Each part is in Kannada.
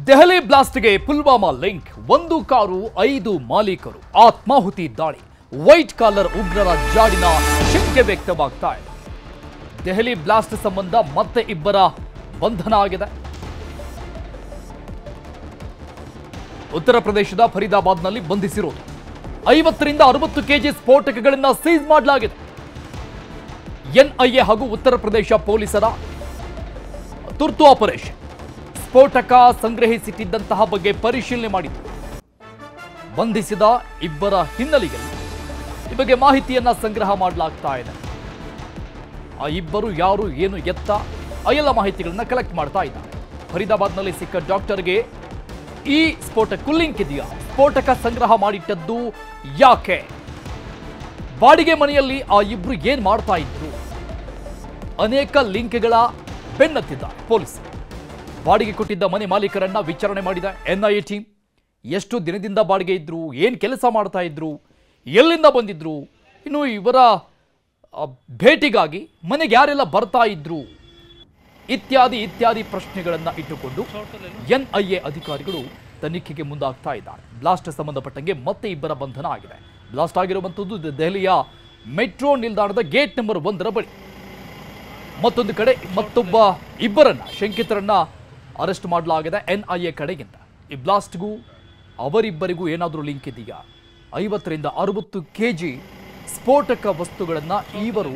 ದೆಹಲಿ ಬ್ಲಾಸ್ಟ್ಗೆ ಪುಲ್ವಾಮಾ ಲಿಂಕ್, ಒಂದು ಕಾರು 5 ಮಾಲೀಕರು ಆತ್ಮಾಹುತಿ ದಾಳಿ, ವೈಟ್ ಕಾಲರ್ ಉಗ್ರರ ಜಾಡಿನ ಶಂಕೆ ವ್ಯಕ್ತವಾಗ್ತಾ ಇದೆ. ದೆಹಲಿ ಬ್ಲಾಸ್ಟ್ ಸಂಬಂಧ ಮತ್ತೆ ಇಬ್ಬರ ಬಂಧನ ಆಗಿದೆ. ಉತ್ತರ ಪ್ರದೇಶದ ಫರೀದಾಬಾದ್ನಲ್ಲಿ ಬಂಧಿಸಿರೋದು 50 ರಿಂದ 60 ಕೆಜಿ ಸ್ಫೋಟಕಗಳನ್ನು ಸೀಸ್ ಮಾಡಲಾಗಿದೆ. ಎನ್ಐಎ ಹಾಗೂ ಉತ್ತರ ಪ್ರದೇಶ ಪೊಲೀಸರ ತುರ್ತು ಆಪರೇಷನ್ ಸ್ಫೋಟಕ ಸಂಗ್ರಹಿಸಿಟ್ಟಿದ್ದಂತಹ ಬಗ್ಗೆ ಪರಿಶೀಲನೆ ಮಾಡಿತು. ಬಂಧಿಸಿದ ಇಬ್ಬರ ಹಿನ್ನೆಲೆಯಲ್ಲಿ ಈ ಬಗ್ಗೆ ಮಾಹಿತಿಯನ್ನ ಸಂಗ್ರಹ ಮಾಡಲಾಗ್ತಾ ಇದೆ. ಆ ಇಬ್ಬರು ಯಾರು, ಏನು, ಎತ್ತ ಆ ಎಲ್ಲ ಮಾಹಿತಿಗಳನ್ನ ಕಲೆಕ್ಟ್ ಮಾಡ್ತಾ ಇದ್ದಾರೆ. ಫರೀದಾಬಾದ್ನಲ್ಲಿ ಸಿಕ್ಕ ಡಾಕ್ಟರ್ಗೆ ಈ ಸ್ಫೋಟಕ್ಕೂ ಲಿಂಕ್ ಇದೆಯಾ? ಸ್ಫೋಟಕ ಸಂಗ್ರಹ ಮಾಡಿಟ್ಟದ್ದು ಯಾಕೆ? ಬಾಡಿಗೆ ಮನೆಯಲ್ಲಿ ಆ ಇಬ್ರು ಏನ್ ಮಾಡ್ತಾ ಇದ್ರು? ಅನೇಕ ಲಿಂಕ್ಗಳ ಬೆನ್ನತ್ತಿದ್ದಾರೆ ಪೊಲೀಸರು. ಬಾಡಿಗೆ ಕೊಟ್ಟಿದ್ದ ಮನೆ ಮಾಲೀಕರನ್ನ ವಿಚಾರಣೆ ಮಾಡಿದ ಎನ್ಐಎ ಟೀಮ್. ಎಷ್ಟು ದಿನದಿಂದ ಬಾಡಿಗೆ ಇದ್ರು, ಏನ್ ಕೆಲಸ ಮಾಡ್ತಾ ಇದ್ರು, ಎಲ್ಲಿಂದ ಬಂದಿದ್ರು, ಇನ್ನು ಇವರ ಭೇಟಿಗಾಗಿ ಮನೆಗೆ ಯಾರೆಲ್ಲ ಬರ್ತಾ ಇದ್ರು ಇತ್ಯಾದಿ ಪ್ರಶ್ನೆಗಳನ್ನ ಇಟ್ಟುಕೊಂಡು ಎನ್ಐಎ ಅಧಿಕಾರಿಗಳು ತನಿಖೆಗೆ ಮುಂದಾಗ್ತಾ ಇದ್ದಾರೆ. ಬ್ಲಾಸ್ಟ್ ಸಂಬಂಧಪಟ್ಟಂಗೆ ಮತ್ತೆ ಇಬ್ಬರ ಬಂಧನ ಆಗಿದೆ. ಬ್ಲಾಸ್ಟ್ ಆಗಿರುವಂಥದ್ದು ದೆಹಲಿಯ ಮೆಟ್ರೋ ನಿಲ್ದಾಣದ ಗೇಟ್ ನಂಬರ್ 1 ಬಳಿ. ಮತ್ತೊಂದು ಕಡೆ ಮತ್ತೊಬ್ಬ ಇಬ್ಬರನ್ನ ಶಂಕಿತರನ್ನ ಅರೆಸ್ಟ್ ಮಾಡಲಾಗಿದೆ ಎನ್ಐಎ ಕಡೆಗಿಂದ. ಈ ಬ್ಲಾಸ್ಟ್ಗೂ ಅವರಿಬ್ಬರಿಗೂ ಏನಾದರೂ ಲಿಂಕ್ ಇದೆಯಾ? 50 ರಿಂದ 60 ಕೆಜಿ ಸ್ಫೋಟಕ ವಸ್ತುಗಳನ್ನು ಇವರು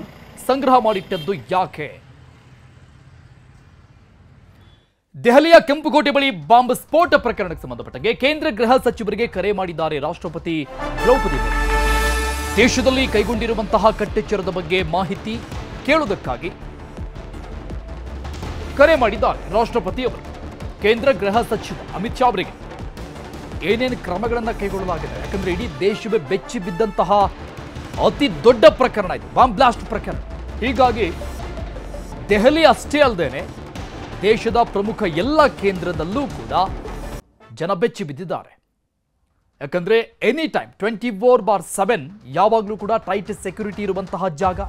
ಸಂಗ್ರಹ ಮಾಡಿಟ್ಟದ್ದು ಯಾಕೆ? ದೆಹಲಿಯ ಕೆಂಪುಕೋಟೆ ಬಳಿ ಬಾಂಬ್ ಸ್ಫೋಟ ಪ್ರಕರಣಕ್ಕೆ ಸಂಬಂಧಪಟ್ಟಂಗೆ ಕೇಂದ್ರ ಗೃಹ ಸಚಿವರಿಗೆ ಕರೆ ಮಾಡಿದ್ದಾರೆ ರಾಷ್ಟ್ರಪತಿ ದ್ರೌಪದಿ ಮುರ್ಮು. ದೇಶದಲ್ಲಿ ಕೈಗೊಂಡಿರುವಂತಹ ಕಟ್ಟೆಚ್ಚರದ ಬಗ್ಗೆ ಮಾಹಿತಿ ಕೇಳುವುದಕ್ಕಾಗಿ ಕರೆ ಮಾಡಿದ್ದಾರೆ ರಾಷ್ಟ್ರಪತಿಯವರು. ಕೇಂದ್ರ ಗೃಹ ಸಚಿವ ಅಮಿತ್ ಶಾ ಅವರಿಗೆ ಏನೇನು ಕ್ರಮಗಳನ್ನು ಕೈಗೊಳ್ಳಲಾಗಿದೆ? ಯಾಕಂದ್ರೆ ಇಡೀ ದೇಶವೇ ಬೆಚ್ಚಿ ಬಿದ್ದಂತಹ ಅತಿ ದೊಡ್ಡ ಪ್ರಕರಣ ಇದು, ಬಾಂಬ್ ಬ್ಲಾಸ್ಟ್ ಪ್ರಕರಣ. ಹೀಗಾಗಿ ದೆಹಲಿ ಅಷ್ಟೇ ಅಲ್ಲದೇನೆ ದೇಶದ ಪ್ರಮುಖ ಎಲ್ಲ ಕೇಂದ್ರದಲ್ಲೂ ಕೂಡ ಜನ ಬೆಚ್ಚಿ ಬಿದ್ದಿದ್ದಾರೆ. ಯಾಕಂದ್ರೆ ಎನಿ ಟೈಮ್ 24/7 ಯಾವಾಗಲೂ ಕೂಡ ಟೈಟ್ ಸೆಕ್ಯೂರಿಟಿ ಇರುವಂತಹ ಜಾಗ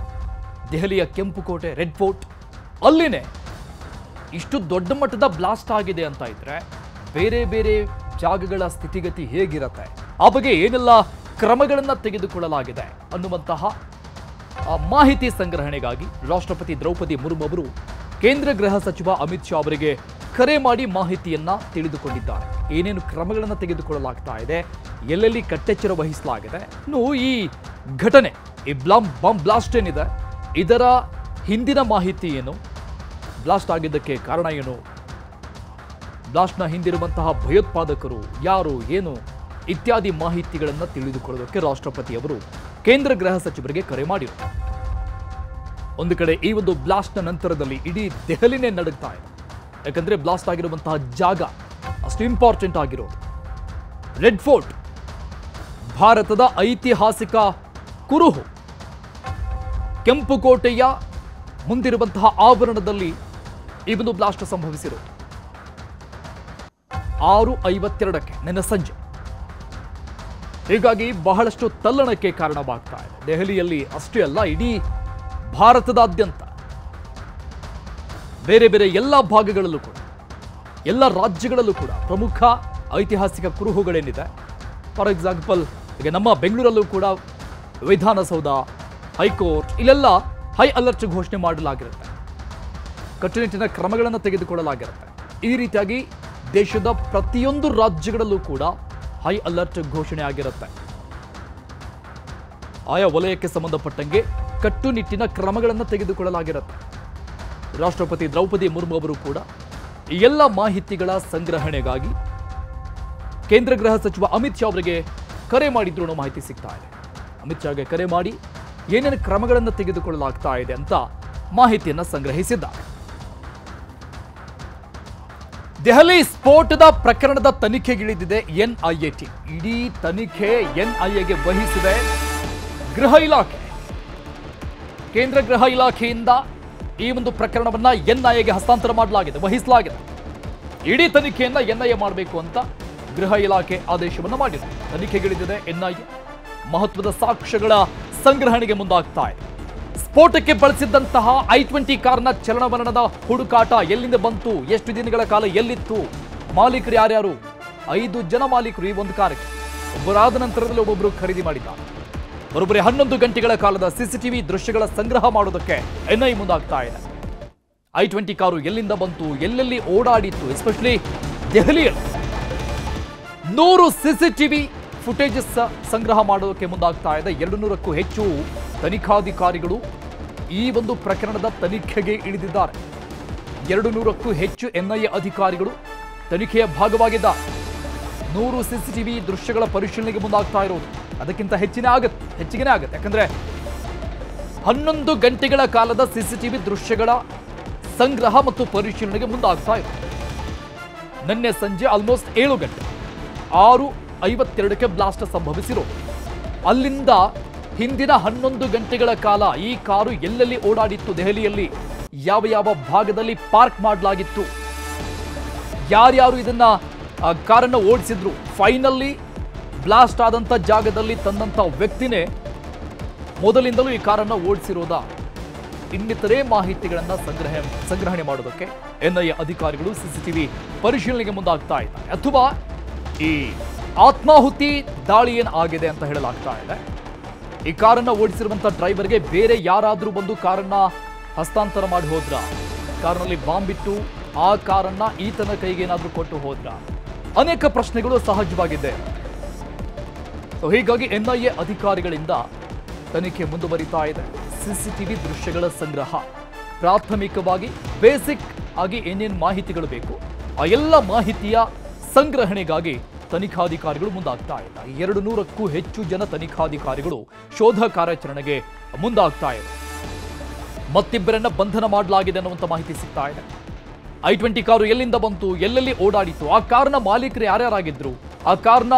ದೆಹಲಿಯ ಕೆಂಪುಕೋಟೆ, ರೆಡ್ ಫೋರ್ಟ್. ಅಲ್ಲಿನೇ ಇಷ್ಟು ದೊಡ್ಡ ಮಟ್ಟದ ಬ್ಲಾಸ್ಟ್ ಆಗಿದೆ ಅಂತ ಇದ್ರೆ ಬೇರೆ ಬೇರೆ ಜಾಗಗಳ ಸ್ಥಿತಿಗತಿ ಹೇಗಿರುತ್ತೆ, ಆ ಬಗ್ಗೆ ಏನೆಲ್ಲ ಕ್ರಮಗಳನ್ನು ತೆಗೆದುಕೊಳ್ಳಲಾಗಿದೆ ಅನ್ನುವಂತಹ ಮಾಹಿತಿ ಸಂಗ್ರಹಣೆಗಾಗಿ ರಾಷ್ಟ್ರಪತಿ ದ್ರೌಪದಿ ಮುರ್ಮು ಅವರು ಕೇಂದ್ರ ಗೃಹ ಸಚಿವ ಅಮಿತ್ ಶಾ ಅವರಿಗೆ ಕರೆ ಮಾಡಿ ಮಾಹಿತಿಯನ್ನ ತಿಳಿದುಕೊಂಡಿದ್ದಾರೆ. ಏನೇನು ಕ್ರಮಗಳನ್ನು ತೆಗೆದುಕೊಳ್ಳಲಾಗ್ತಾ ಇದೆ, ಎಲ್ಲೆಲ್ಲಿ ಕಟ್ಟೆಚ್ಚರ ವಹಿಸಲಾಗಿದೆ, ಇನ್ನು ಈ ಘಟನೆ, ಈ ಬಾಂಬ್ ಬ್ಲಾಸ್ಟ್ ಏನಿದೆ ಇದರ ಹಿಂದಿನ ಮಾಹಿತಿ ಏನು, ಬ್ಲಾಸ್ಟ್ ಆಗಿದ್ದಕ್ಕೆ ಕಾರಣ ಏನು, ಬ್ಲಾಸ್ಟ್ನ ಹಿಂದಿರುವಂತಹ ಭಯೋತ್ಪಾದಕರು ಯಾರು, ಏನು ಇತ್ಯಾದಿ ಮಾಹಿತಿಗಳನ್ನು ತಿಳಿದುಕೊಳ್ಳೋದಕ್ಕೆ ರಾಷ್ಟ್ರಪತಿ ಅವರು ಕೇಂದ್ರ ಗೃಹ ಸಚಿವರಿಗೆ ಕರೆ ಮಾಡಿದರು. ಒಂದು ಕಡೆ ಈ ಒಂದು ಬ್ಲಾಸ್ಟ್ನ ನಂತರದಲ್ಲಿ ಇಡೀ ದೆಹಲಿನೇ ನಡುಗ್ತಾ ಇದೆ. ಯಾಕಂದ್ರೆ ಬ್ಲಾಸ್ಟ್ ಆಗಿರುವಂತಹ ಜಾಗ ಅಷ್ಟು ಇಂಪಾರ್ಟೆಂಟ್ ಆಗಿರೋದು. ರೆಡ್ ಫೋರ್ಟ್ ಭಾರತದ ಐತಿಹಾಸಿಕ ಕುರುಹು. ಕೆಂಪುಕೋಟೆಯ ಮುಂದಿರುವಂತಹ ಆವರಣದಲ್ಲಿ ಈ ಒಂದು ಬ್ಲಾಸ್ಟ್ ಸಂಭವಿಸಿರೋದು 6:52 ನಿನ್ನೆ ಸಂಜೆ. ಹೀಗಾಗಿ ಬಹಳಷ್ಟು ತಲ್ಲಣಕ್ಕೆ ಕಾರಣವಾಗ್ತಾ ಇದೆ. ದೆಹಲಿಯಲ್ಲಿ ಅಷ್ಟೇ ಅಲ್ಲ, ಇಡೀ ಭಾರತದಾದ್ಯಂತ ಬೇರೆ ಬೇರೆ ಎಲ್ಲ ಭಾಗಗಳಲ್ಲೂ ಕೂಡ, ಎಲ್ಲ ರಾಜ್ಯಗಳಲ್ಲೂ ಕೂಡ ಪ್ರಮುಖ ಐತಿಹಾಸಿಕ ಕುರುಹುಗಳೇನಿದೆ. ಫಾರ್ ಎಕ್ಸಾಂಪಲ್ ಈಗ ನಮ್ಮ ಬೆಂಗಳೂರಲ್ಲೂ ಕೂಡ ವಿಧಾನಸೌಧ, ಹೈಕೋರ್ಟ್, ಇಲ್ಲೆಲ್ಲ ಹೈ ಅಲರ್ಟ್ ಘೋಷಣೆ ಮಾಡಲಾಗಿರುತ್ತೆ. ಕಟ್ಟುನಿಟ್ಟಿನ ಕ್ರಮಗಳನ್ನು ತೆಗೆದುಕೊಳ್ಳಲಾಗಿರುತ್ತೆ. ಈ ರೀತಿಯಾಗಿ ದೇಶದ ಪ್ರತಿಯೊಂದು ರಾಜ್ಯಗಳಲ್ಲೂ ಕೂಡ ಹೈ ಅಲರ್ಟ್ ಘೋಷಣೆ ಆಗಿರುತ್ತೆ. ಆಯಾ ವಲಯಕ್ಕೆ ಸಂಬಂಧಪಟ್ಟಂಗೆ ಕಟ್ಟುನಿಟ್ಟಿನ ಕ್ರಮಗಳನ್ನು ತೆಗೆದುಕೊಳ್ಳಲಾಗಿರುತ್ತೆ. ರಾಷ್ಟ್ರಪತಿ ದ್ರೌಪದಿ ಮುರ್ಮು ಅವರು ಕೂಡ ಈ ಎಲ್ಲ ಮಾಹಿತಿಗಳ ಸಂಗ್ರಹಣೆಗಾಗಿ ಕೇಂದ್ರ ಗೃಹ ಸಚಿವ ಅಮಿತ್ ಶಾ ಅವರಿಗೆ ಕರೆ ಮಾಡಿದ್ರು ಅನ್ನೋ ಮಾಹಿತಿ ಸಿಗ್ತಾ ಇದೆ. ಅಮಿತ್ ಶಾಗೆ ಕರೆ ಮಾಡಿ ಏನೇನು ಕ್ರಮಗಳನ್ನು ತೆಗೆದುಕೊಳ್ಳಲಾಗ್ತಾ ಇದೆ ಅಂತ ಮಾಹಿತಿಯನ್ನು ಸಂಗ್ರಹಿಸಿದ್ದಾರೆ. ದೆಹಲಿ ಸ್ಫೋಟದ ಪ್ರಕರಣದ ತನಿಖೆಗಿಳಿದಿದೆ ಎನ್ಐಎ ಟೀಮ್. ಇಡೀ ತನಿಖೆ ಎನ್ಐಎಗೆ ವಹಿಸಿದೆ ಗೃಹ ಇಲಾಖೆ. ಕೇಂದ್ರ ಗೃಹ ಇಲಾಖೆಯಿಂದ ಈ ಒಂದು ಪ್ರಕರಣವನ್ನ ಎನ್ಐಎಗೆ ಹಸ್ತಾಂತರ ಮಾಡಲಾಗಿದೆ, ವಹಿಸಲಾಗಿದೆ. ಇಡೀ ತನಿಖೆಯನ್ನ ಎನ್ಐಎ ಮಾಡಬೇಕು ಅಂತ ಗೃಹ ಇಲಾಖೆ ಆದೇಶವನ್ನು ಮಾಡಿದೆ. ತನಿಖೆಗಿಳಿದಿದೆ ಎನ್ಐಎ. ಮಹತ್ವದ ಸಾಕ್ಷ್ಯಗಳ ಸಂಗ್ರಹಣೆಗೆ ಮುಂದಾಗ್ತಾ ಇದೆ. ಸ್ಫೋಟಕ್ಕೆ ಬಳಸಿದ್ದಂತಹ I-20 ಕಾರ್ನ ಚಲನವಲನದ ಹುಡುಕಾಟ ಎಲ್ಲಿಂದ ಬಂತು, ಎಷ್ಟು ದಿನಗಳ ಕಾಲ ಎಲ್ಲಿತ್ತು, ಮಾಲೀಕರು ಯಾರ್ಯಾರು? 5 ಜನ ಮಾಲೀಕರು ಈ ಒಂದು ಕಾರಿಗೆ. ಒಬ್ಬರಾದ ನಂತರದಲ್ಲಿ ಒಬ್ಬೊಬ್ಬರು ಖರೀದಿ ಮಾಡಿದ್ದಾರೆ. ಬರೋಬ್ಬರಿ 11 ಗಂಟೆಗಳ ಕಾಲದ ಸಿಸಿಟಿವಿ ದೃಶ್ಯಗಳ ಸಂಗ್ರಹ ಮಾಡೋದಕ್ಕೆ ಎನ್ಐ ಮುಂದಾಗ್ತಾ ಇದೆ. i20 ಕಾರು ಎಲ್ಲಿಂದ ಬಂತು, ಎಲ್ಲೆಲ್ಲಿ ಓಡಾಡಿತ್ತು, ಎಸ್ಪೆಷಲಿ ದೆಹಲಿಯಲ್ಲಿ 100 ಸಿಸಿಟಿವಿ ಫುಟೇಜಸ್ ಸಂಗ್ರಹ ಮಾಡೋದಕ್ಕೆ ಮುಂದಾಗ್ತಾ ಇದೆ. 200ಕ್ಕೂ ಹೆಚ್ಚು ತನಿಖಾಧಿಕಾರಿಗಳು ಈ ಒಂದು ಪ್ರಕರಣದ ತನಿಖೆಗೆ ಇಳಿದಿದ್ದಾರೆ. 200ಕ್ಕೂ ಹೆಚ್ಚು ಎನ್ಐಎ ಅಧಿಕಾರಿಗಳು ತನಿಖೆಯ ಭಾಗವಾಗಿದ್ದಾರೆ. 100 ಸಿಸಿಟಿವಿ ದೃಶ್ಯಗಳ ಪರಿಶೀಲನೆಗೆ ಮುಂದಾಗ್ತಾ ಇರೋದು. ಅದಕ್ಕಿಂತ ಹೆಚ್ಚಿಗೆ ಆಗುತ್ತೆ. ಯಾಕಂದ್ರೆ 11 ಗಂಟೆಗಳ ಕಾಲದ ಸಿಸಿಟಿವಿ ದೃಶ್ಯಗಳ ಸಂಗ್ರಹ ಮತ್ತು ಪರಿಶೀಲನೆಗೆ ಮುಂದಾಗ್ತಾ ಇದೆ. ನಿನ್ನೆ ಸಂಜೆ ಆಲ್ಮೋಸ್ಟ್ 7 ಗಂಟೆ 6:52ಕ್ಕೆ ಬ್ಲಾಸ್ಟ್ ಸಂಭವಿಸಿರೋದು. ಅಲ್ಲಿಂದ ಹಿಂದಿನ 11 ಗಂಟೆಗಳ ಕಾಲ ಈ ಕಾರು ಎಲ್ಲೆಲ್ಲಿ ಓಡಾಡಿತ್ತು, ದೆಹಲಿಯಲ್ಲಿ ಯಾವ ಯಾವ ಭಾಗದಲ್ಲಿ ಪಾರ್ಕ್ ಮಾಡಲಾಗಿತ್ತು, ಯಾರ್ಯಾರು ಇದನ್ನ ಕಾರನ್ನು ಓಡಿಸಿದ್ರು, ಫೈನಲಿ ಬ್ಲಾಸ್ಟ್ ಆದಂತ ಜಾಗದಲ್ಲಿ ತಂದಂತ ವ್ಯಕ್ತಿನೇ ಮೊದಲಿಂದಲೂ ಈ ಕಾರನ್ನು ಓಡಿಸಿರೋದ, ಇನ್ನಿತರೆ ಮಾಹಿತಿಗಳನ್ನ ಸಂಗ್ರಹಣೆ ಮಾಡೋದಕ್ಕೆ ಎನ್ಐಎ ಅಧಿಕಾರಿಗಳು ಸಿಸಿಟಿವಿ ಪರಿಶೀಲನೆಗೆ ಮುಂದಾಗ್ತಾ ಇದ್ದಾರೆ. ಅಥವಾ ಈ ಆತ್ಮಾಹುತಿ ದಾಳಿ ಏನ್ ಆಗಿದೆ ಅಂತ ಹೇಳಲಾಗ್ತಾ ಇದೆ. ಈ ಕಾರನ್ನ ಓಡಿಸಿರುವಂತ ಡ್ರೈವರ್ಗೆ ಬೇರೆ ಯಾರಾದ್ರೂ ಬಂದು ಕಾರನ್ನ ಹಸ್ತಾಂತರ ಮಾಡಿ ಹೋದ್ರ, ಕಾರಿನಲ್ಲಿ ಬಾಂಬ್ ಇಟ್ಟು ಆ ಕಾರನ್ನ ಈತನ ಕೈಗೆ ಏನಾದ್ರೂ ಕೊಟ್ಟು ಹೋದ್ರ, ಅನೇಕ ಪ್ರಶ್ನೆಗಳು ಸಹಜವಾಗಿದ್ದೆ. ಹೀಗಾಗಿ ಎನ್ಐಎ ಅಧಿಕಾರಿಗಳಿಂದ ತನಿಖೆ ಮುಂದುವರಿತಾ ಇದೆ. ಸಿಸಿಟಿವಿ ದೃಶ್ಯಗಳ ಸಂಗ್ರಹ, ಪ್ರಾಥಮಿಕವಾಗಿ ಬೇಸಿಕ್ ಆಗಿ ಏನೇನು ಮಾಹಿತಿಗಳು ಬೇಕು ಆ ಎಲ್ಲ ಮಾಹಿತಿಯ ಸಂಗ್ರಹಣೆಗಾಗಿ ತನಿಖಾಧಿಕಾರಿಗಳು ಮುಂದಾಗ್ತಾ ಇದ್ದಾರೆ. 200ಕ್ಕೂ ಹೆಚ್ಚು ಜನ ತನಿಖಾಧಿಕಾರಿಗಳು ಶೋಧ ಕಾರ್ಯಾಚರಣೆಗೆ ಮುಂದಾಗ್ತಾ ಇದೆ. ಮತ್ತಿಬ್ಬರನ್ನ ಬಂಧನ ಮಾಡಲಾಗಿದೆ ಅನ್ನುವಂಥ ಮಾಹಿತಿ ಸಿಗ್ತಾ ಇದೆ. i20 ಕಾರು ಎಲ್ಲಿಂದ ಬಂತು, ಎಲ್ಲೆಲ್ಲಿ ಓಡಾಡಿತ್ತು, ಆ ಕಾರ್ನ ಮಾಲೀಕರು ಯಾರ್ಯಾರಾಗಿದ್ರು, ಆ ಕಾರ್ನ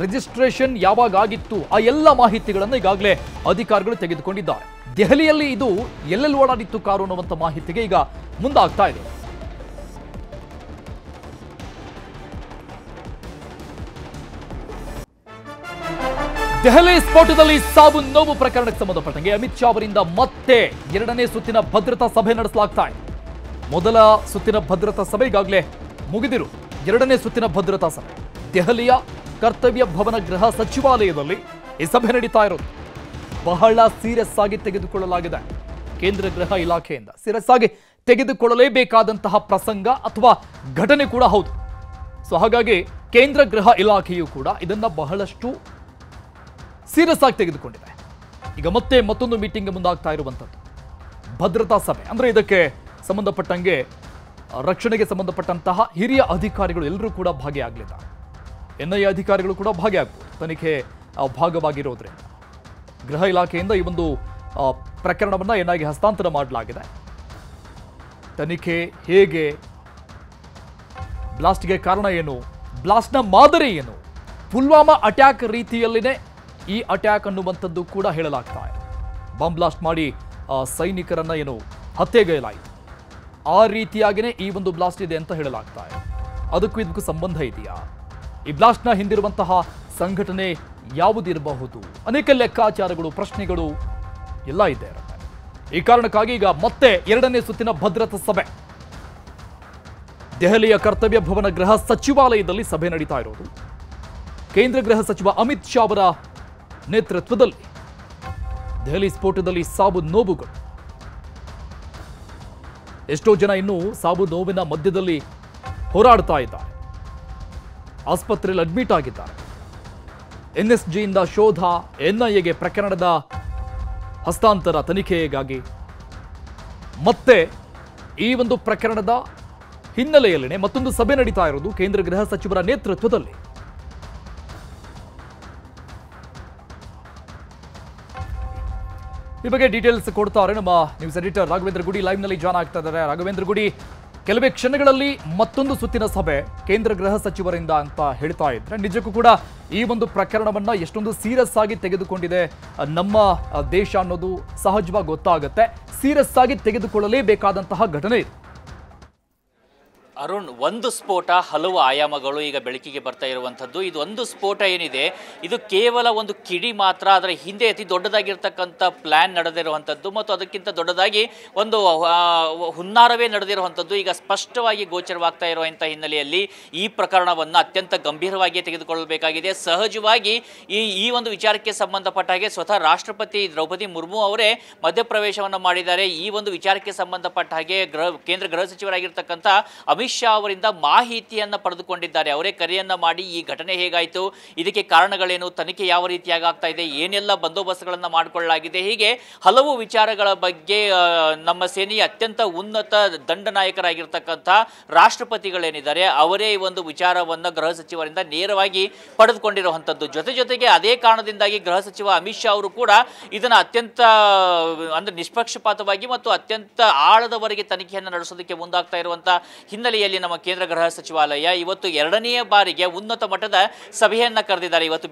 ರಿಜಿಸ್ಟ್ರೇಷನ್ ಯಾವಾಗ ಆಗಿತ್ತು, ಆ ಎಲ್ಲ ಮಾಹಿತಿಗಳನ್ನು ಈಗಾಗಲೇ ಅಧಿಕಾರಿಗಳು ತೆಗೆದುಕೊಂಡಿದ್ದಾರೆ. ದೆಹಲಿಯಲ್ಲಿ ಇದು ಎಲ್ಲೆಲ್ಲಿ ಓಡಾಡಿತ್ತು ಕಾರು ಅನ್ನುವಂಥ ಮಾಹಿತಿಗೆ ಈಗ ಮುಂದಾಗ್ತಾ ಇದೆ. ದೆಹಲಿ ಸ್ಫೋಟದಲ್ಲಿ ಸಾವು ನೋವು ಪ್ರಕರಣಕ್ಕೆ ಸಂಬಂಧಪಟ್ಟಂಗೆ ಅಮಿತ್ ಶಾ ಅವರಿಂದ ಮತ್ತೆ 2ನೇ ಸುತ್ತಿನ ಭದ್ರತಾ ಸಭೆ ನಡೆಸಲಾಗ್ತಾ ಇದೆ. ಮೊದಲ ಸುತ್ತಿನ ಭದ್ರತಾ ಸಭೆ ಈಗಾಗಲೇ ಮುಗಿದಿರು. 2ನೇ ಸುತ್ತಿನ ಭದ್ರತಾ ಸಭೆ ದೆಹಲಿಯ ಕರ್ತವ್ಯ ಭವನ ಗೃಹ ಸಚಿವಾಲಯದಲ್ಲಿ ಈ ಸಭೆ ನಡೀತಾ ಇರೋದು. ಬಹಳ ಸೀರಿಯಸ್ ಆಗಿ ತೆಗೆದುಕೊಳ್ಳಲಾಗಿದೆ. ಕೇಂದ್ರ ಗೃಹ ಇಲಾಖೆಯಿಂದ ಸೀರಿಯಸ್ ಆಗಿ ತೆಗೆದುಕೊಳ್ಳಲೇಬೇಕಾದಂತಹ ಪ್ರಸಂಗ ಅಥವಾ ಘಟನೆ ಕೂಡ ಹೌದು. ಸೊ ಹಾಗಾಗಿ ಕೇಂದ್ರ ಗೃಹ ಇಲಾಖೆಯು ಕೂಡ ಇದನ್ನ ಬಹಳಷ್ಟು ಸೀರಿಯಸ್ ಆಗಿ ತೆಗೆದುಕೊಂಡಿದೆ. ಈಗ ಮತ್ತೆ ಮತ್ತೊಂದು ಮೀಟಿಂಗ್ ಮುಂದಾಗ್ತಾ ಇರುವಂಥದ್ದು ಭದ್ರತಾ ಸಭೆ. ಅಂದ್ರೆ ಇದಕ್ಕೆ ಸಂಬಂಧಪಟ್ಟಂಗೆ ರಕ್ಷಣೆಗೆ ಸಂಬಂಧಪಟ್ಟಂತಹ ಹಿರಿಯ ಅಧಿಕಾರಿಗಳು ಎಲ್ಲರೂ ಕೂಡ ಭಾಗಿಯಾಗಲಿದ್ದಾರೆ. ಎನ್ಐಎ ಅಧಿಕಾರಿಗಳು ಕೂಡ ಭಾಗಿಯಾಗಬಹುದು. ತನಿಖೆ ಭಾಗವಾಗಿರೋದ್ರಿಂದ ಗೃಹ ಇಲಾಖೆಯಿಂದ ಈ ಒಂದು ಪ್ರಕರಣವನ್ನು ಎನ್ಐಎಗೆ ಹಸ್ತಾಂತರ ಮಾಡಲಾಗಿದೆ. ತನಿಖೆ ಹೇಗೆ, ಬ್ಲಾಸ್ಟ್ಗೆ ಕಾರಣ ಏನು, ಬ್ಲಾಸ್ಟ್ನ ಮಾದರಿ ಏನು, ಪುಲ್ವಾಮಾ ಅಟ್ಯಾಕ್ ರೀತಿಯಲ್ಲಿನೇ ಈ ಅಟ್ಯಾಕ್ ಅನ್ನುವಂಥದ್ದು ಕೂಡ ಹೇಳಲಾಗ್ತಾ ಇದೆ. ಬಾಂಬ್ ಬ್ಲಾಸ್ಟ್ ಮಾಡಿ ಸೈನಿಕರನ್ನ ಏನು ಹತ್ಯೆಗೈಲಾಯಿತು, ಆ ರೀತಿಯಾಗಿಯೇ ಈ ಒಂದು ಬ್ಲಾಸ್ಟ್ ಇದೆ ಅಂತ ಹೇಳಲಾಗ್ತಾ ಇದೆ. ಅದಕ್ಕೂ ಇದಕ್ಕೂ ಸಂಬಂಧ ಇದೆಯಾ, ಈ ಬ್ಲಾಸ್ಟ್ನ ಹಿಂದಿರುವಂತಹ ಸಂಘಟನೆ ಯಾವುದಿರಬಹುದು, ಅನೇಕ ಲೆಕ್ಕಾಚಾರಗಳು, ಪ್ರಶ್ನೆಗಳು ಎಲ್ಲ ಇದ್ದೇ ಇರುತ್ತೆ. ಈ ಕಾರಣಕ್ಕಾಗಿ ಈಗ ಮತ್ತೆ 2ನೇ ಸುತ್ತಿನ ಭದ್ರತಾ ಸಭೆ ದೆಹಲಿಯ ಕರ್ತವ್ಯ ಭವನ ಗೃಹ ಸಚಿವಾಲಯದಲ್ಲಿ ಸಭೆ ನಡೀತಾ ಇರೋದು. ಕೇಂದ್ರ ಗೃಹ ಸಚಿವ ಅಮಿತ್ ಶಾ ಅವರ ನೇತೃತ್ವದಲ್ಲಿ ದೆಹಲಿ ಸ್ಫೋಟದಲ್ಲಿ ಸಾವು ನೋವುಗಳು, ಎಷ್ಟೋ ಜನ ಇನ್ನೂ ಸಾವು ನೋವಿನ ಮಧ್ಯದಲ್ಲಿ ಹೋರಾಡ್ತಾ ಇದ್ದಾರೆ, ಆಸ್ಪತ್ರೆಯಲ್ಲಿ ಅಡ್ಮಿಟ್ ಆಗಿದ್ದಾರೆ. ಎನ್ಎಸ್ಜಿಯಿಂದ ಶೋಧ, ಎನ್ಐಎಗೆ ಪ್ರಕರಣದ ಹಸ್ತಾಂತರ ತನಿಖೆಗಾಗಿ ಮತ್ತೆ ಈ ಒಂದು ಪ್ರಕರಣದ ಹಿನ್ನೆಲೆಯಲ್ಲಿನೇ ಮತ್ತೊಂದು ಸಭೆ ನಡೀತಾ ಇರೋದು ಕೇಂದ್ರ ಗೃಹ ಸಚಿವರ ನೇತೃತ್ವದಲ್ಲಿ. ಈ ಬಗ್ಗೆ ಡೀಟೇಲ್ಸ್ ಕೊಡ್ತಾರೆ ನಮ್ಮ ನ್ಯೂಸ್ ಎಡಿಟರ್ ರಾಘವೇಂದ್ರ ಗುಡಿ, ಲೈವ್ ನಲ್ಲಿ ಜಾಯ್ನ್ ಆಗ್ತಾ ಇದ್ದಾರೆ. ರಾಘವೇಂದ್ರ ಗುಡಿ, ಕೆಲವೇ ಕ್ಷಣಗಳಲ್ಲಿ ಮತ್ತೊಂದು ಸುತ್ತಿನ ಸಭೆ ಕೇಂದ್ರ ಗೃಹ ಸಚಿವರಿಂದ ಅಂತ ಹೇಳ್ತಾ ಇದ್ರೆ, ನಿಜಕ್ಕೂ ಕೂಡ ಈ ಒಂದು ಪ್ರಕರಣವನ್ನ ಎಷ್ಟೊಂದು ಸೀರಿಯಸ್ ಆಗಿ ತೆಗೆದುಕೊಂಡಿದೆ ನಮ್ಮ ದೇಶ ಅನ್ನೋದು ಸಹಜವಾಗಿ ಗೊತ್ತಾಗುತ್ತೆ. ಸೀರಿಯಸ್ ಆಗಿ ತೆಗೆದುಕೊಳ್ಳಲೇಬೇಕಾದಂತಹ ಘಟನೆ ಇದು. ಅರುಣ್, ಒಂದು ಸ್ಫೋಟ ಹಲವು ಆಯಾಮಗಳು ಈಗ ಬೆಳಕಿಗೆ ಬರ್ತಾ ಇರುವಂಥದ್ದು. ಇದು ಒಂದು ಸ್ಫೋಟ ಏನಿದೆ, ಇದು ಕೇವಲ ಒಂದು ಕಿಡಿ ಮಾತ್ರ. ಅದರ ಹಿಂದೆ ಅತಿ ದೊಡ್ಡದಾಗಿರ್ತಕ್ಕಂಥ ಪ್ಲಾನ್ ನಡೆದಿರುವಂಥದ್ದು ಮತ್ತು ಅದಕ್ಕಿಂತ ದೊಡ್ಡದಾಗಿ ಒಂದು ಹುನ್ನಾರವೇ ನಡೆದಿರುವಂಥದ್ದು ಈಗ ಸ್ಪಷ್ಟವಾಗಿ ಗೋಚರವಾಗ್ತಾ ಇರುವಂಥ ಹಿನ್ನೆಲೆಯಲ್ಲಿ ಈ ಪ್ರಕರಣವನ್ನು ಅತ್ಯಂತ ಗಂಭೀರವಾಗಿ ತೆಗೆದುಕೊಳ್ಳಬೇಕಾಗಿದೆ. ಸಹಜವಾಗಿ ಈ ಒಂದು ವಿಚಾರಕ್ಕೆ ಸಂಬಂಧಪಟ್ಟ ಹಾಗೆ ಸ್ವತಃ ರಾಷ್ಟ್ರಪತಿ ದ್ರೌಪದಿ ಮುರ್ಮು ಅವರೇ ಮಧ್ಯಪ್ರವೇಶವನ್ನು ಮಾಡಿದ್ದಾರೆ. ಈ ಒಂದು ವಿಚಾರಕ್ಕೆ ಸಂಬಂಧಪಟ್ಟ ಹಾಗೆ ಕೇಂದ್ರ ಗೃಹ ಸಚಿವರಾಗಿರ್ತಕ್ಕಂಥ ಅಮಿತ್ ಶಾ ಅವರಿಂದ ಮಾಹಿತಿಯನ್ನು ಪಡೆದುಕೊಂಡಿದ್ದಾರೆ. ಅವರೇ ಕರೆಯನ್ನ ಮಾಡಿ ಈ ಘಟನೆ ಹೇಗಾಯಿತು, ಇದಕ್ಕೆ ಕಾರಣಗಳೇನು, ತನಿಖೆ ಯಾವ ರೀತಿಯಾಗಿ ಆಗ್ತಾ ಇದೆ, ಏನೆಲ್ಲ ಬಂದೋಬಸ್ತ್ಗಳನ್ನು ಮಾಡಿಕೊಳ್ಳಲಾಗಿದೆ, ಹೀಗೆ ಹಲವು ವಿಚಾರಗಳ ಬಗ್ಗೆ ನಮ್ಮ ಸೇನೆಯ ಅತ್ಯಂತ ಉನ್ನತ ದಂಡನಾಯಕರಾಗಿರ್ತಕ್ಕಂಥ ರಾಷ್ಟ್ರಪತಿಗಳೇನಿದ್ದಾರೆ ಅವರೇ ಈ ಒಂದು ವಿಚಾರವನ್ನು ಗೃಹ ಸಚಿವರಿಂದ ನೇರವಾಗಿ ಪಡೆದುಕೊಂಡಿರುವಂಥದ್ದು. ಜೊತೆಗೆ ಅದೇ ಕಾರಣದಿಂದಾಗಿ ಗೃಹ ಸಚಿವ ಅಮಿತ್ ಶಾ ಅವರು ಕೂಡ ಇದನ್ನು ಅತ್ಯಂತ ಅಂದ್ರೆ ನಿಷ್ಪಕ್ಷಪಾತವಾಗಿ ಮತ್ತು ಅತ್ಯಂತ ಆಳದವರೆಗೆ ತನಿಖೆಯನ್ನು ನಡೆಸೋದಕ್ಕೆ ಮುಂದಾಗ್ತಾ ಇರುವಂಥ ಹಿನ್ನೆಲೆಯಲ್ಲಿ ನಮ್ಮ ಕೇಂದ್ರ ಗೃಹ ಸಚಿವಾಲಯ ಇವತ್ತು ಎರಡನೆಯ ಬಾರಿಗೆ ಉನ್ನತ ಮಟ್ಟದ ಸಭೆಯನ್ನು ಕರೆದಿದ್ದಾರೆ. ಇವತ್ತು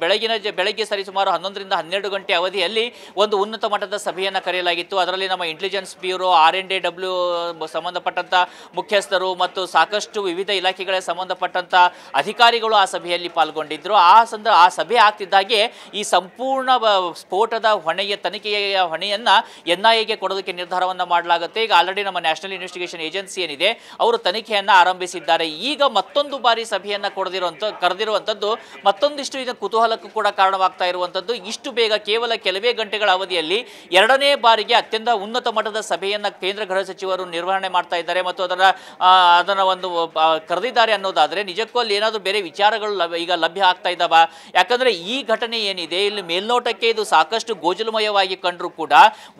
ಬೆಳಗ್ಗೆ ಸರಿಸುಮಾರು 11ರಿಂದ 12 ಗಂಟೆ ಅವಧಿಯಲ್ಲಿ ಒಂದು ಉನ್ನತ ಮಟ್ಟದ ಸಭೆಯನ್ನು ಕರೆಯಲಾಗಿತ್ತು. ಅದರಲ್ಲಿ ನಮ್ಮ ಇಂಟೆಲಿಜೆನ್ಸ್ ಬ್ಯೂರೋ, RNDW ಸಂಬಂಧಪಟ್ಟಂತ ಮುಖ್ಯಸ್ಥರು ಮತ್ತು ಸಾಕಷ್ಟು ವಿವಿಧ ಇಲಾಖೆಗಳ ಸಂಬಂಧಪಟ್ಟಂತ ಅಧಿಕಾರಿಗಳು ಆ ಸಭೆಯಲ್ಲಿ ಪಾಲ್ಗೊಂಡಿದ್ದರು. ಆ ಸಭೆ ಆಗ್ತಿದ್ದಾಗೆ ಈ ಸಂಪೂರ್ಣ ಸ್ಫೋಟದ ಹೊಣೆಯ ತನಿಖೆಯ ಹೊಣೆಯನ್ನು NIAಗೆ ಕೊಡೋದಕ್ಕೆ ನಿರ್ಧಾರವನ್ನು ಮಾಡಲಾಗುತ್ತೆ. ಈಗ ಆಲ್ರೆಡಿ ನಮ್ಮ ನ್ಯಾಷನಲ್ ಇನ್ವೆಸ್ಟಿಗೇಷನ್ ಏಜೆನ್ಸಿ ಏನಿದೆ ಅವರು ತನಿಖೆಯನ್ನು ಆರಂಭಿಸಿದ್ದಾರೆ. ಈಗ ಮತ್ತೊಂದು ಬಾರಿ ಸಭೆಯನ್ನು ಕರೆದಿರುವಂಥದ್ದು ಮತ್ತೊಂದಿಷ್ಟು ಇದರ ಕುತೂಹಲಕ್ಕೂ ಕೂಡ ಕಾರಣವಾಗ್ತಾ ಇರುವಂಥದ್ದು. ಇಷ್ಟು ಬೇಗ ಕೇವಲ ಕೆಲವೇ ಗಂಟೆಗಳ ಅವಧಿಯಲ್ಲಿ ಎರಡನೇ ಬಾರಿಗೆ ಅತ್ಯಂತ ಉನ್ನತ ಮಟ್ಟದ ಸಭೆಯನ್ನು ಕೇಂದ್ರ ಗೃಹ ಸಚಿವರು ನಿರ್ವಹಣೆ ಮಾಡ್ತಾ ಇದ್ದಾರೆ ಮತ್ತು ಅದನ್ನು ಒಂದು ಕರೆದಿದ್ದಾರೆ ಅನ್ನೋದಾದರೆ ನಿಜಕ್ಕೂ ಅಲ್ಲಿ ಏನಾದರೂ ಬೇರೆ ವಿಚಾರಗಳು ಈಗ ಲಭ್ಯ ಆಗ್ತಾ ಇದ್ದಾವ? ಯಾಕಂದರೆ ಈ ಘಟನೆ ಏನಿದೆ ಇಲ್ಲಿ ಮೇಲ್ನೋಟಕ್ಕೆ ಇದು ಸಾಕಷ್ಟು ಗೋಜಲಮಯವಾಗಿ ಕಂಡರೂ ಕೂಡ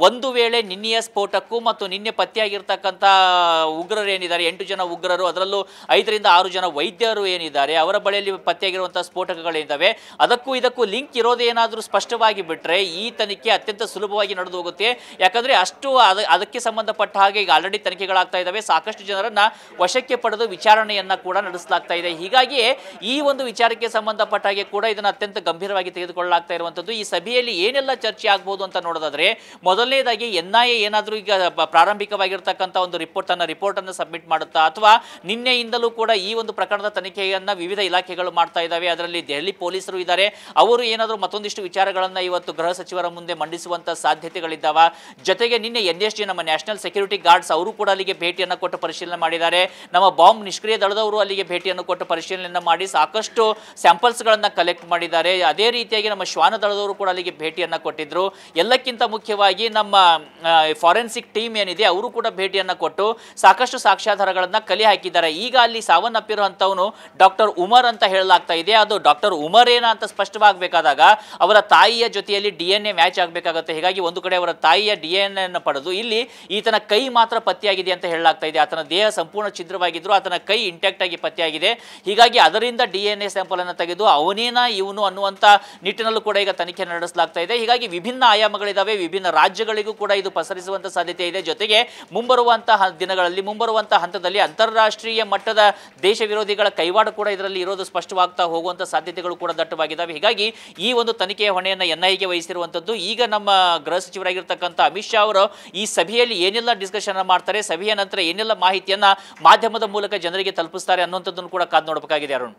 ಒಂದು ವೇಳೆ ನಿನ್ನೆಯ ಸ್ಫೋಟಕ್ಕೂ ಮತ್ತು ನಿನ್ನೆ ಪತ್ತೆಯಾಗಿರ್ತಕ್ಕಂಥ ಉಗ್ರರು ಏನಿದ್ದಾರೆ 8 ಜನ ಉಗ್ರರು, ಅದರಲ್ಲೂ 5ರಿಂದ 6 ಜನ ವೈದ್ಯರು ಏನಿದ್ದಾರೆ ಅವರ ಬಳಿಯಲ್ಲಿ ಪತ್ತೆಯಾಗಿರುವಂತಹ ಸ್ಫೋಟಕಗಳಿದ್ದಾವೆ, ಅದಕ್ಕೂ ಇದಕ್ಕೂ ಲಿಂಕ್ ಇರೋದೇನಾದರೂ ಸ್ಪಷ್ಟವಾಗಿ ಬಿಟ್ಟರೆ ಈ ತನಿಖೆ ಅತ್ಯಂತ ಸುಲಭವಾಗಿ ನಡೆದು ಹೋಗುತ್ತೆ. ಯಾಕಂದರೆ ಅದಕ್ಕೆ ಸಂಬಂಧಪಟ್ಟ ಹಾಗೆ ಈಗ ಆಲ್ರೆಡಿ ತನಿಖೆಗಳಾಗ್ತಾ ಇದ್ದಾವೆ. ಸಾಕಷ್ಟು ಜನರನ್ನ ವಶಕ್ಕೆ ಪಡೆದು ವಿಚಾರಣೆಯನ್ನ ಕೂಡ ನಡೆಸಲಾಗ್ತಾ ಇದೆ. ಹೀಗಾಗಿಯೇ ಈ ಒಂದು ವಿಚಾರಕ್ಕೆ ಸಂಬಂಧಪಟ್ಟ ಹಾಗೆ ಕೂಡ ಇದನ್ನು ಅತ್ಯಂತ ಗಂಭೀರವಾಗಿ ತೆಗೆದುಕೊಳ್ಳಲಾಗ್ತಾ ಇರುವಂಥದ್ದು. ಈ ಸಭೆಯಲ್ಲಿ ಏನೆಲ್ಲ ಚರ್ಚೆ ಆಗ್ಬೋದು ಅಂತ ನೋಡೋದಾದ್ರೆ, ಮೊದಲನೇದಾಗಿ NIA ಏನಾದರೂ ಈಗ ಪ್ರಾರಂಭಿಕವಾಗಿರ್ತಕ್ಕಂಥ ಒಂದು ರಿಪೋರ್ಟ್ ಅನ್ನು ಸಬ್ಮಿಟ್ ಮಾಡುತ್ತಾ, ಅಥವಾ ನಿನ್ನೆಯಿಂದಲೂ ಕೂಡ ಈ ಒಂದು ಪ್ರಕರಣದ ತನಿಖೆಯನ್ನ ವಿವಿಧ ಇಲಾಖೆಗಳು ಮಾಡ್ತಾ ಇದ್ದಾವೆ. ಅದರಲ್ಲಿ ದೆಹಲಿ ಪೊಲೀಸರು ಇದ್ದಾರೆ, ಅವರು ಏನಾದರೂ ಮತ್ತೊಂದಿಷ್ಟು ವಿಚಾರಗಳನ್ನ ಇವತ್ತು ಗೃಹ ಸಚಿವರ ಮುಂದೆ ಮಂಡಿಸುವಂತ ಸಾಧ್ಯತೆಗಳಿದ್ದಾವ. ಜೊತೆಗೆ ನಿನ್ನೆ NSG ನಮ್ಮ ನ್ಯಾಷನಲ್ ಸೆಕ್ಯೂರಿಟಿ ಗಾರ್ಡ್ಸ್ ಅವರು ಕೂಡ ಅಲ್ಲಿಗೆ ಭೇಟಿಯನ್ನು ಕೊಟ್ಟು ಪರಿಶೀಲನೆ ಮಾಡಿದ್ದಾರೆ. ನಮ್ಮ ಬಾಂಬ್ ನಿಷ್ಕ್ರಿಯ ದಳದವರು ಅಲ್ಲಿಗೆ ಭೇಟಿಯನ್ನು ಕೊಟ್ಟು ಪರಿಶೀಲನೆ ಮಾಡಿ ಸಾಕಷ್ಟು ಸ್ಯಾಂಪಲ್ಸ್ಗಳನ್ನು ಕಲೆಕ್ಟ್ ಮಾಡಿದ್ದಾರೆ. ಅದೇ ರೀತಿಯಾಗಿ ನಮ್ಮ ಶ್ವಾನ ದಳದವರು ಕೂಡ ಅಲ್ಲಿಗೆ ಭೇಟಿಯನ್ನು ಕೊಟ್ಟಿದ್ರು. ಎಲ್ಲಕ್ಕಿಂತ ಮುಖ್ಯವಾಗಿ ನಮ್ಮ ಫಾರೆನ್ಸಿಕ್ ಟೀಮ್ ಏನಿದೆ ಅವರು ಕೂಡ ಭೇಟಿಯನ್ನು ಕೊಟ್ಟು ಸಾಕಷ್ಟು ಸಾಕ್ಷ್ಯಾಧಾರಗಳನ್ನು ಕಲೆ ಹಾಕಿದ್ದಾರೆ. ಈಗ ಅಲ್ಲಿ ಸಾವನ್ನಪ್ಪಿರುವಂಥವನು ಡಾಕ್ಟರ್ ಉಮರ್ ಅಂತ ಹೇಳಲಾಗ್ತಾ ಇದೆ. ಅದು ಡಾಕ್ಟರ್ ಉಮರ್ ಏನ ಅಂತ ಸ್ಪಷ್ಟವಾಗಬೇಕಾದಾಗ ಅವರ ತಾಯಿಯ ಜೊತೆಯಲ್ಲಿ DNA ಮ್ಯಾಚ್ ಆಗಬೇಕಾಗುತ್ತೆ. ಹೀಗಾಗಿ ಒಂದು ಕಡೆ ಅವರ ತಾಯಿಯ DNA ಅನ್ನು ಪಡೆದು ಇಲ್ಲಿ ಈತನ ಕೈ ಮಾತ್ರ ಪತ್ತೆಯಾಗಿದೆ ಅಂತ ಹೇಳಲಾಗ್ತಾ ಇದೆ. ಆತನ ದೇಹ ಸಂಪೂರ್ಣ ಛಿದ್ರವಾಗಿದ್ರು, ಆತನ ಕೈ ಇಂಟ್ಯಾಕ್ಟ್ ಆಗಿ ಪತ್ತೆಯಾಗಿದೆ. ಹೀಗಾಗಿ ಅದರಿಂದ DNA ಸ್ಯಾಂಪಲ್ ಅನ್ನು ತೆಗೆದು ಅವನೇನಾ ಇವನು ಅನ್ನುವಂಥ ನಿಟ್ಟಿನಲ್ಲೂ ಕೂಡ ಈಗ ತನಿಖೆ ನಡೆಸಲಾಗ್ತಾ ಇದೆ. ಹೀಗಾಗಿ ವಿಭಿನ್ನ ಆಯಾಮಗಳಿದ್ದಾವೆ, ವಿಭಿನ್ನ ರಾಜ್ಯಗಳಿಗೂ ಕೂಡ ಇದು ಪಸರಿಸುವಂಥ ಸಾಧ್ಯತೆ ಇದೆ. ಜೊತೆಗೆ ಮುಂಬರುವಂತಹ ದಿನಗಳಲ್ಲಿ ಮುಂಬರುವಂತಹ ಹಂತದಲ್ಲಿ ಅಂತಾರಾಷ್ಟ್ರೀಯ ಮಟ್ಟದ ದೇಶ ವಿರೋಧಿಗಳ ಕೈವಾಡ ಕೂಡ ಇದರಲ್ಲಿ ಇರೋದು ಸ್ಪಷ್ಟವಾಗ್ತಾ ಹೋಗುವಂಥ ಸಾಧ್ಯತೆಗಳು ಕೂಡ ದಟ್ಟವಾಗಿದ್ದಾವೆ. ಹೀಗಾಗಿ ಈ ಒಂದು ತನಿಖೆಯ ಹೊಣೆಯನ್ನು NIAಗೆ ವಹಿಸಿರುವಂಥದ್ದು. ಈಗ ನಮ್ಮ ಗೃಹ ಸಚಿವರಾಗಿರ್ತಕ್ಕಂಥ ಅಮಿತ್ ಶಾ ಅವರು ಈ ಸಭೆಯಲ್ಲಿ ಏನೆಲ್ಲ ಡಿಸ್ಕಷನ್ ಮಾಡ್ತಾರೆ, ಸಭೆಯ ನಂತರ ಏನೆಲ್ಲ ಮಾಹಿತಿಯನ್ನ ಮಾಧ್ಯಮದ ಮೂಲಕ ಜನರಿಗೆ ತಲುಪಿಸ್ತಾರೆ ಅನ್ನುವಂಥದ್ದನ್ನು ಕೂಡ ಕಾದು ನೋಡಬೇಕಾಗಿದೆ. ಅರುಣ್.